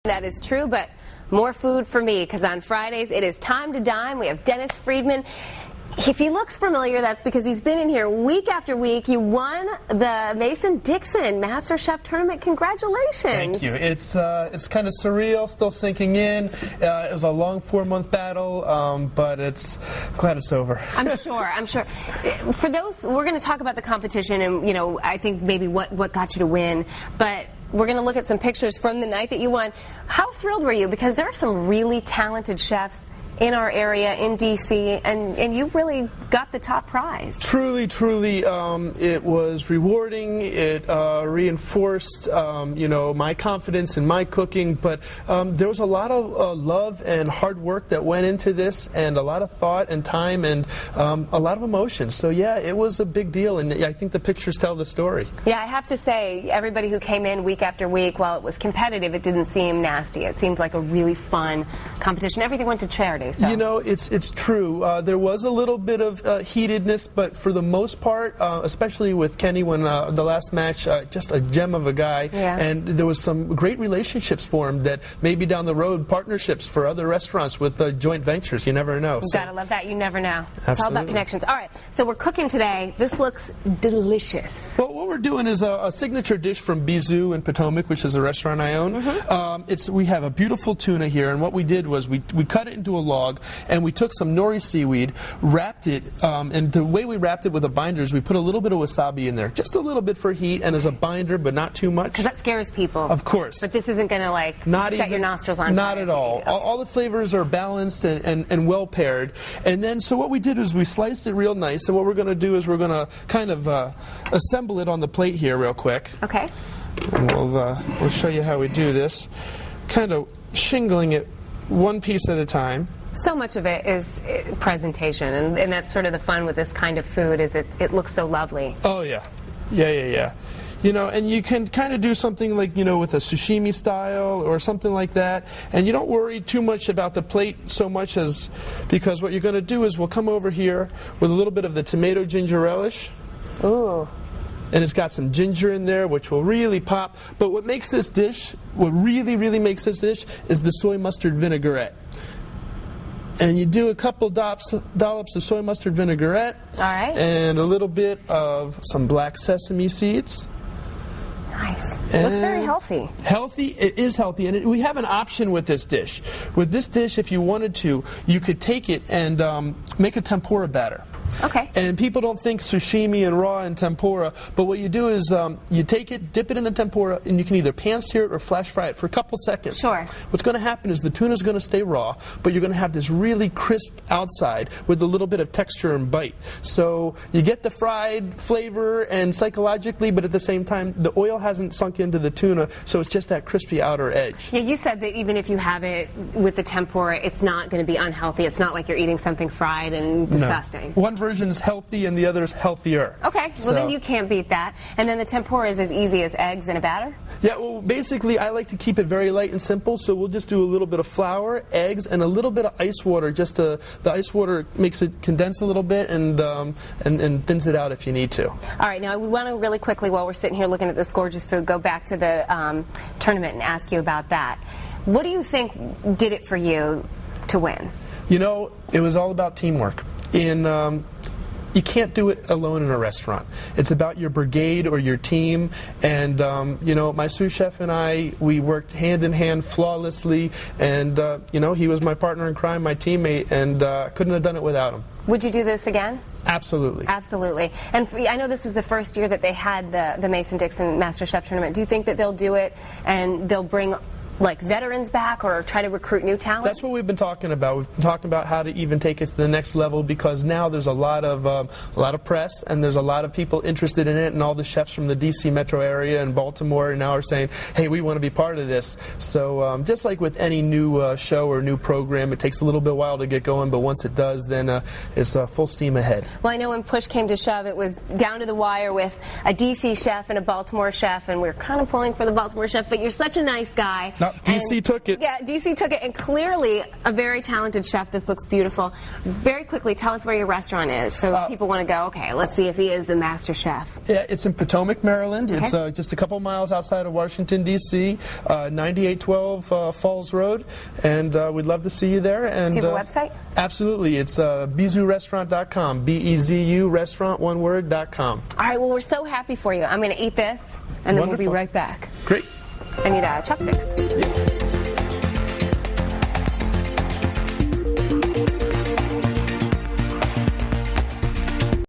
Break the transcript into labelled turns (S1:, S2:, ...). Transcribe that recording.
S1: That is true, but more food for me, because on Fridays it is time to dine. We have Dennis Friedman. If he looks familiar, that's because he's been in here week after week. You won the Dixon Master Chef Tournament. Congratulations.
S2: Thank you. It's kind of surreal, still sinking in. It was a long 4-month battle, but glad it's over.
S1: I'm sure. For those, we're going to talk about the competition and, I think maybe what got you to win, but we're going to look at some pictures from the night that you won. How thrilled were you? Because there are some really talented chefs in our area, in D.C., and you really got the top prize.
S2: Truly, it was rewarding. It reinforced, my confidence in my cooking. But there was a lot of love and hard work that went into this, and a lot of thought and time, and a lot of emotion. So yeah, it was a big deal, and I think the pictures tell the story. Yeah,
S1: I have to say, everybody who came in week after week, while it was competitive, it didn't seem nasty. It seemed like a really fun competition. Everything went to charity. So.
S2: It's true. There was a little bit of heatedness, but for the most part, especially with Kenny when the last match, just a gem of a guy, and there was some great relationships formed that maybe down the road, partnerships for other restaurants with joint ventures. You never know.
S1: You gotta love that. You never know.
S2: Absolutely.
S1: It's all about connections. All right, so we're cooking today. This looks delicious.
S2: Well, what we're doing is a signature dish from Bizou in Potomac, which is a restaurant I own. We have a beautiful tuna here, and what we did was we cut it into a log, and we took some nori seaweed, wrapped it, and the way we wrapped it with a binder is we put a little bit of wasabi in there, just a little bit for heat and as a binder, but not too much.
S1: Because that scares people.
S2: Of course.
S1: But this isn't going to set your nostrils on fire.
S2: Not at all. Okay. All the flavors are balanced and well paired. And then, so what we did is we sliced it real nice, and what we're going to do is we're going to kind of assemble it on the plate here real quick.
S1: Okay.
S2: And we'll show you how we do this. Kind of shingling it one piece at a time.
S1: So much of it is presentation, and that's sort of the fun with this kind of food, is it looks so lovely.
S2: Oh, yeah. Yeah. And you can kind of do something like, with a sashimi style or something like that, and you don't worry too much about the plate so much because what you're going to do is we'll come over here with a little bit of the tomato ginger relish.
S1: Ooh.
S2: And it's got some ginger in there, which will really pop. But what makes this dish, what really makes this dish, is the soy mustard vinaigrette. And you do a couple dollops of soy mustard vinaigrette.
S1: All right.
S2: And a little bit of some black sesame seeds.
S1: Nice. It looks very healthy.
S2: Healthy, it is healthy, and we have an option with this dish. With this dish, if you wanted to, you could take it and make a tempura batter.
S1: Okay.
S2: And people don't think sashimi and raw and tempura, but what you do is you take it, dip it in the tempura, and you can either pan-sear it or flash fry it for a couple seconds.
S1: Sure.
S2: What's going to happen is the tuna is going to stay raw, but you're going to have this really crisp outside with a little bit of texture and bite. So you get the fried flavor and psychologically, but at the same time, the oil hasn't sunk into the tuna, so it's just that crispy outer edge.
S1: Yeah, you said that even if you have it with the tempura, it's not going to be unhealthy. It's not like you're eating something fried and disgusting.
S2: No. One version is healthy and the other is healthier.
S1: Okay, well then you can't beat that. And then the tempura is as easy as eggs in a batter?
S2: Yeah, well basically I like to keep it very light and simple, so we'll just do a little bit of flour, eggs, and a little bit of ice water. The ice water makes it condense a little bit and thins it out if you need to.
S1: All right, now we want to really quickly, while we're sitting here looking at this gorgeous food, go back to the tournament and ask you about that. What do you think did it for you to win?
S2: It was all about teamwork. You can't do it alone in a restaurant. It's about your brigade or your team, and my sous chef and I, we worked hand in hand flawlessly, and he was my partner in crime, my teammate, and couldn't have done it without him.
S1: Would you do this again?
S2: Absolutely.
S1: Absolutely. And I know this was the first year that they had the Dixon Master Chef Tournament. Do you think that they'll do it and they'll bring veterans back or try to recruit new talent?
S2: That's what we've been talking about. We've been talking about how to even take it to the next level, because now there's a lot of press and there's a lot of people interested in it, and all the chefs from the D.C. metro area and Baltimore now are saying, hey, we want to be part of this. So just like with any new show or new program, it takes a little bit while to get going, but once it does, then it's full steam ahead.
S1: Well, I know when push came to shove, it was down to the wire with a D.C. chef and a Baltimore chef, and we're kind of pulling for the Baltimore chef, but you're such a nice guy.
S2: No, Yep, DC took it.
S1: Yeah, DC took it, and clearly a very talented chef. This looks beautiful. Very quickly, tell us where your restaurant is, so people want to go, okay, let's see if he is the master chef.
S2: Yeah, it's in Potomac, Maryland.
S1: Okay.
S2: It's just a couple miles outside of Washington, D.C., 9812 Falls Road, and we'd love to see you there. And,
S1: do you have a website? Absolutely.
S2: It's bizurestaurant.com, B-E-Z-U restaurant, one word.com.
S1: All right, well, we're so happy for you. I'm going to eat this, and then we'll be right back.
S2: Great.
S1: I need chopsticks.
S2: Yeah.